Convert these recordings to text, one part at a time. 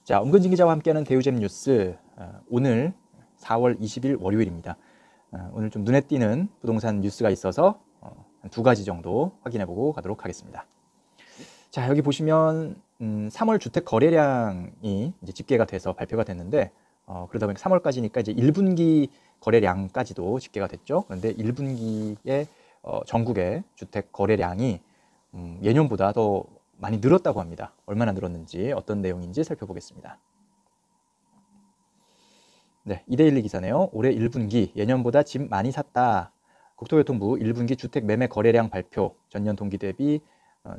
자, 엄근진 기자와 함께하는 대우잼 뉴스. 오늘 4월 20일 월요일입니다. 오늘 좀 눈에 띄는 부동산 뉴스가 있어서 한 두 가지 정도 확인해보고 가도록 하겠습니다. 자, 여기 보시면 3월 주택 거래량이 이제 집계가 돼서 발표가 됐는데 그러다 보니까 3월까지니까 이제 1분기 거래량까지도 집계가 됐죠. 그런데 1분기에 전국의 주택 거래량이 예년보다 더 많이 늘었다고 합니다. 얼마나 늘었는지, 어떤 내용인지 살펴보겠습니다. 네, 이데일리 기사네요. 올해 1분기 예년보다 집 많이 샀다. 국토교통부 1분기 주택 매매 거래량 발표. 전년 동기 대비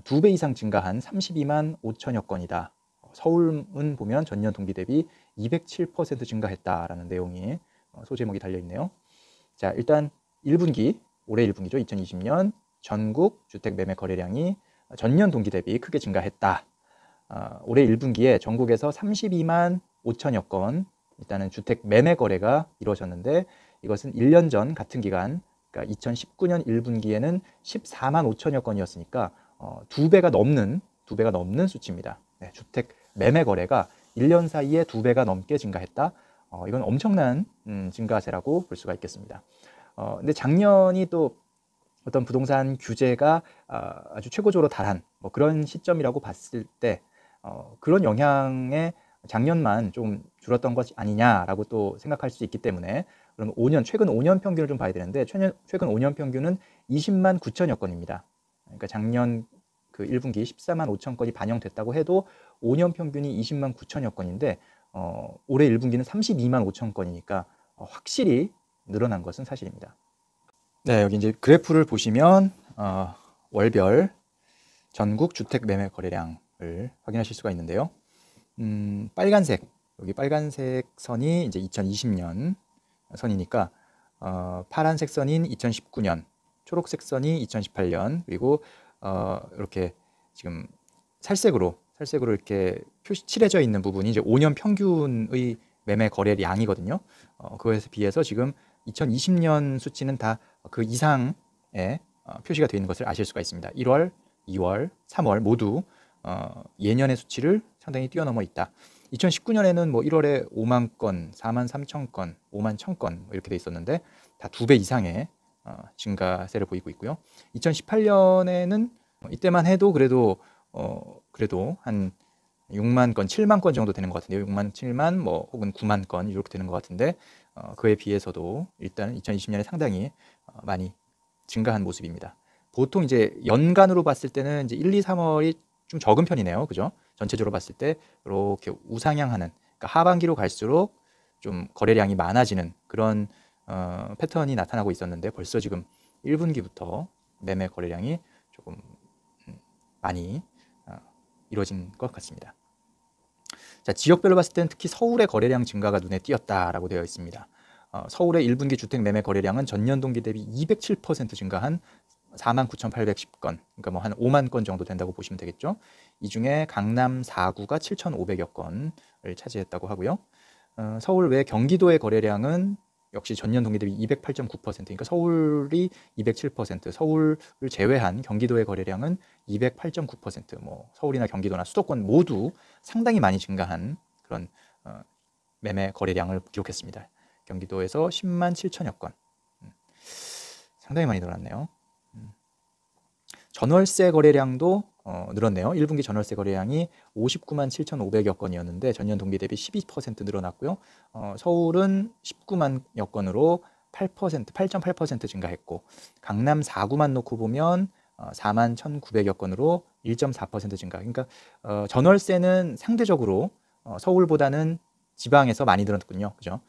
2배 이상 증가한 32만 5천여 건이다. 서울은 보면 전년 동기 대비 207% 증가했다라는 내용이 소제목이 달려있네요. 자, 일단 1분기, 올해 1분기죠. 2020년 전국 주택 매매 거래량이 전년 동기 대비 크게 증가했다. 올해 1분기에 전국에서 32만 5천여 건 일단은 주택 매매 거래가 이루어졌는데 이것은 1년 전 같은 기간, 그러니까 2019년 1분기에는 14만 5천여 건이었으니까 두 배가 넘는 수치입니다. 네, 주택 매매 거래가 1년 사이에 2배가 넘게 증가했다. 이건 엄청난 증가세라고 볼 수가 있겠습니다. 근데 작년이 또 어떤 부동산 규제가 아주 최고조로 달한 뭐 그런 시점이라고 봤을 때 그런 영향에 작년만 좀 줄었던 것이 아니냐라고 또 생각할 수 있기 때문에 그럼 최근 5년 평균을 좀 봐야 되는데 최근 5년 평균은 20만 9천여 건입니다. 그러니까 작년 그 1분기 14만 5천 건이 반영됐다고 해도 5년 평균이 20만 9천여 건인데 올해 1분기는 32만 5천 건이니까 확실히 늘어난 것은 사실입니다. 네, 여기 이제 그래프를 보시면 월별 전국 주택 매매 거래량을 확인하실 수가 있는데요. 여기 빨간색 선이 이제 2020년 선이니까 파란색 선인 2019년, 초록색 선이 2018년, 그리고 이렇게 지금 살색으로 이렇게 칠해져 있는 부분이 이제 5년 평균의 매매 거래량이거든요. 그거에 비해서 지금 2020년 수치는 다 그 이상의 표시가 되어 있는 것을 아실 수가 있습니다. 1월, 2월, 3월 모두 예년의 수치를 상당히 뛰어넘어 있다. 2019년에는 뭐 1월에 5만 건, 4만 3천 건, 5만 1천 건 이렇게 돼 있었는데 다 2배 이상의 증가세를 보이고 있고요. 2018년에는 이때만 해도 그래도 한 6만 건, 7만 건 정도 되는 것 같은데요. 6만, 7만 뭐 혹은 9만 건 이렇게 되는 것 같은데 그에 비해서도 일단 2020년에 상당히 많이 증가한 모습입니다. 보통 이제 연간으로 봤을 때는 이제 1, 2, 3월이 좀 적은 편이네요. 그죠? 전체적으로 봤을 때 이렇게 우상향하는, 그러니까 하반기로 갈수록 좀 거래량이 많아지는 그런 패턴이 나타나고 있었는데 벌써 지금 1분기부터 매매 거래량이 조금 많이 이루어진 것 같습니다. 자, 지역별로 봤을 때는 특히 서울의 거래량 증가가 눈에 띄었다라고 되어 있습니다. 서울의 1분기 주택 매매 거래량은 전년 동기 대비 207% 증가한 49,810건, 그러니까 뭐 한 5만 건 정도 된다고 보시면 되겠죠. 이 중에 강남 4구가 7,500여 건을 차지했다고 하고요. 서울 외 경기도의 거래량은 역시 전년 동기 대비 208.9%, 그러니까 서울이 207%, 서울을 제외한 경기도의 거래량은 208.9%, 뭐 서울이나 경기도나 수도권 모두 상당히 많이 증가한 그런 매매 거래량을 기록했습니다. 경기도에서 10만 7천여 건, 상당히 많이 늘어났네요. 전월세 거래량도 늘었네요. 1분기 전월세 거래량이 59만 7,500여 건이었는데 전년 동기 대비 12% 늘어났고요. 서울은 19만여 건으로 8.8% 증가했고, 강남 4구만 놓고 보면 4만 1,900여 건으로 1.4% 증가. 그러니까 전월세는 상대적으로 서울보다는 지방에서 많이 늘었군요. 그죠?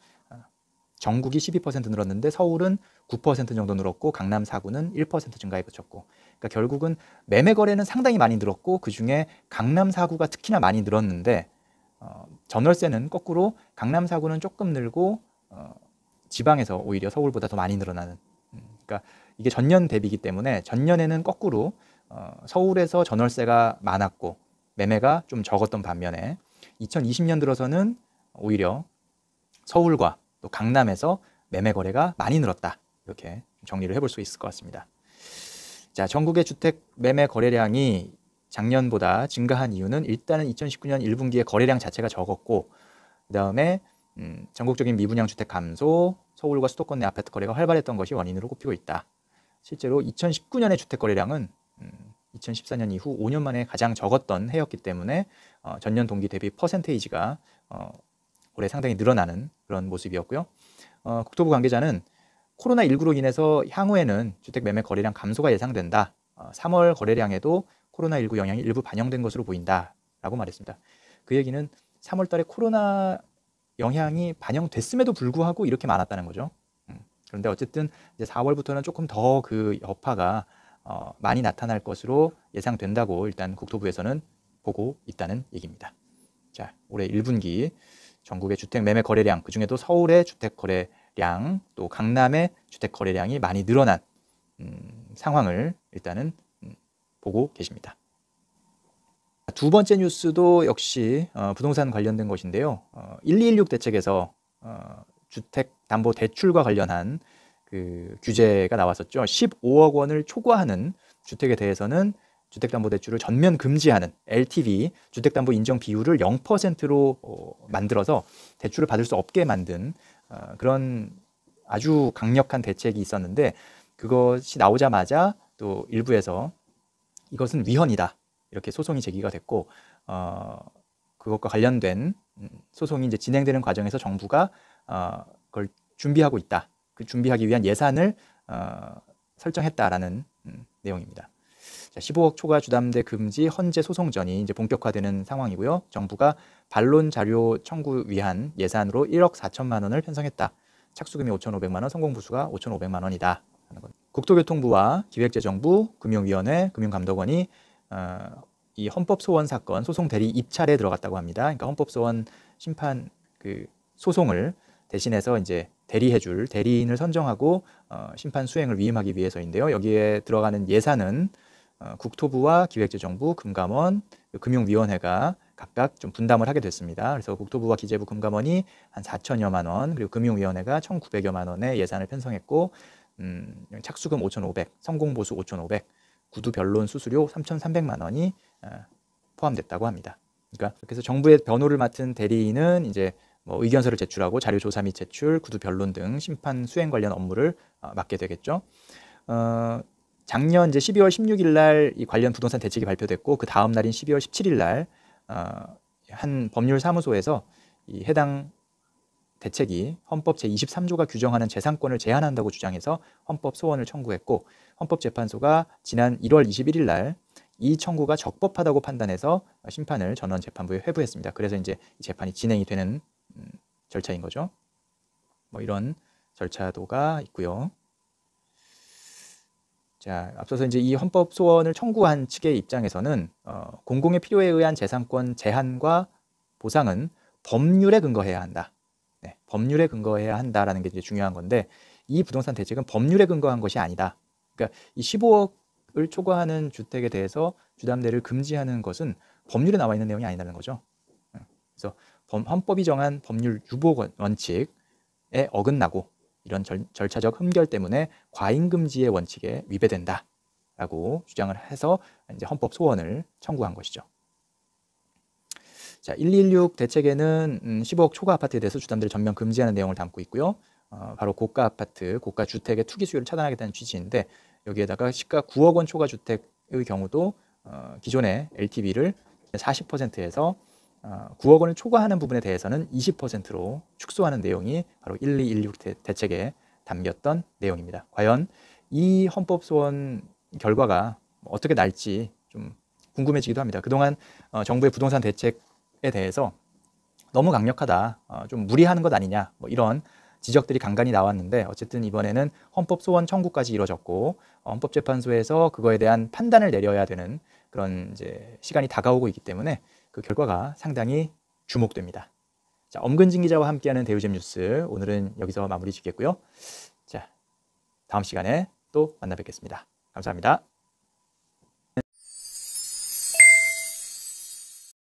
전국이 12% 늘었는데 서울은 9% 정도 늘었고 강남 4구는 1% 증가해 그쳤고, 그러니까 결국은 매매 거래는 상당히 많이 늘었고 그 중에 강남 4구가 특히나 많이 늘었는데 전월세는 거꾸로 강남 4구는 조금 늘고 지방에서 오히려 서울보다 더 많이 늘어나는, 그러니까 이게 전년 대비이기 때문에 전년에는 거꾸로 서울에서 전월세가 많았고 매매가 좀 적었던 반면에 2020년 들어서는 오히려 서울과 또 강남에서 매매 거래가 많이 늘었다, 이렇게 정리를 해볼 수 있을 것 같습니다. 자, 전국의 주택 매매 거래량이 작년보다 증가한 이유는 일단은 2019년 1분기에 거래량 자체가 적었고, 그 다음에 전국적인 미분양 주택 감소, 서울과 수도권 내 아파트 거래가 활발했던 것이 원인으로 꼽히고 있다. 실제로 2019년의 주택 거래량은 2014년 이후 5년 만에 가장 적었던 해였기 때문에 전년 동기 대비 퍼센테이지가 올해 상당히 늘어나는 그런 모습이었고요. 국토부 관계자는 코로나19로 인해서 향후에는 주택 매매 거래량 감소가 예상된다. 3월 거래량에도 코로나19 영향이 일부 반영된 것으로 보인다라고 말했습니다. 그 얘기는 3월 달에 코로나 영향이 반영됐음에도 불구하고 이렇게 많았다는 거죠. 그런데 어쨌든 이제 4월부터는 조금 더 그 여파가 많이 나타날 것으로 예상된다고 일단 국토부에서는 보고 있다는 얘기입니다. 자, 올해 1분기 전국의 주택 매매 거래량, 그중에도 서울의 주택 거래량, 또 강남의 주택 거래량이 많이 늘어난 상황을 일단은 보고 계십니다. 두 번째 뉴스도 역시 부동산 관련된 것인데요. 1216 대책에서 주택담보대출과 관련한 그 규제가 나왔었죠. 15억 원을 초과하는 주택에 대해서는 주택담보대출을 전면 금지하는 LTV, 주택담보 인정 비율을 0%로 만들어서 대출을 받을 수 없게 만든 그런 아주 강력한 대책이 있었는데, 그것이 나오자마자 또 일부에서 이것은 위헌이다, 이렇게 소송이 제기가 됐고, 그것과 관련된 소송이 이제 진행되는 과정에서 정부가 그걸 준비하고 있다, 그 준비하기 위한 예산을 설정했다라는 내용입니다. 자, 15억 초과 주담대 금지 헌재 소송전이 이제 본격화되는 상황이고요. 정부가 반론 자료 청구 위한 예산으로 1억 4천만 원을 편성했다. 착수금이 5,500만 원, 성공 부수가 5,500만 원이다. 국토교통부와 기획재정부, 금융위원회, 금융감독원이 이 헌법소원 사건 소송 대리 입찰에 들어갔다고 합니다. 그러니까 헌법소원 심판 그 소송을 대신해서 이제 대리해줄 대리인을 선정하고 심판 수행을 위임하기 위해서인데요. 여기에 들어가는 예산은 국토부와 기획재정부, 금감원, 금융위원회가 각각 좀 분담을 하게 됐습니다. 그래서 국토부와 기재부, 금감원이 한 4천여만 원, 그리고 금융위원회가 1,900여만 원의 예산을 편성했고, 착수금 5,500, 성공보수 5,500, 구두 변론 수수료 3,300만 원이 포함됐다고 합니다. 그러니까 그래서 정부의 변호를 맡은 대리인은 이제 뭐 의견서를 제출하고 자료 조사 및 제출, 구두 변론 등 심판 수행 관련 업무를 맡게 되겠죠. 작년 이제 12월 16일 날 이 관련 부동산 대책이 발표됐고, 그 다음 날인 12월 17일 날 한 법률사무소에서 이 해당 대책이 헌법 제23조가 규정하는 재산권을 제한한다고 주장해서 헌법 소원을 청구했고, 헌법재판소가 지난 1월 21일 날 이 청구가 적법하다고 판단해서 심판을 전원재판부에 회부했습니다. 그래서 이제 이 재판이 진행이 되는 절차인 거죠. 뭐 이런 절차도가 있고요. 자, 앞서서 이제 이 헌법 소원을 청구한 측의 입장에서는 공공의 필요에 의한 재산권 제한과 보상은 법률에 근거해야 한다. 네, 법률에 근거해야 한다라는 게 이제 중요한 건데, 이 부동산 대책은 법률에 근거한 것이 아니다. 그러니까 이 15억을 초과하는 주택에 대해서 주담대를 금지하는 것은 법률에 나와 있는 내용이 아니라는 거죠. 그래서 헌법이 정한 법률 유보 원칙에 어긋나고 이런 절차적 흠결 때문에 과잉금지의 원칙에 위배된다라고 주장을 해서 이제 헌법 소원을 청구한 것이죠. 자, 1216 대책에는 15억 초과 아파트에 대해서 주담대를 전면 금지하는 내용을 담고 있고요. 바로 고가 아파트, 고가 주택의 투기 수요를 차단하겠다는 취지인데, 여기에다가 시가 9억 원 초과 주택의 경우도 기존의 LTV를 40%에서 9억 원을 초과하는 부분에 대해서는 20%로 축소하는 내용이 바로 1216 대책에 담겼던 내용입니다. 과연 이 헌법 소원 결과가 어떻게 날지 좀 궁금해지기도 합니다. 그동안 정부의 부동산 대책에 대해서 너무 강력하다, 좀 무리하는 것 아니냐, 뭐 이런 지적들이 간간히 나왔는데, 어쨌든 이번에는 헌법 소원 청구까지 이뤄졌고, 헌법재판소에서 그거에 대한 판단을 내려야 되는 그런 이제 시간이 다가오고 있기 때문에 그 결과가 상당히 주목됩니다. 자, 엄근진 기자와 함께하는 대우잼 뉴스, 오늘은 여기서 마무리 짓겠고요. 자, 다음 시간에 또 만나 뵙겠습니다. 감사합니다.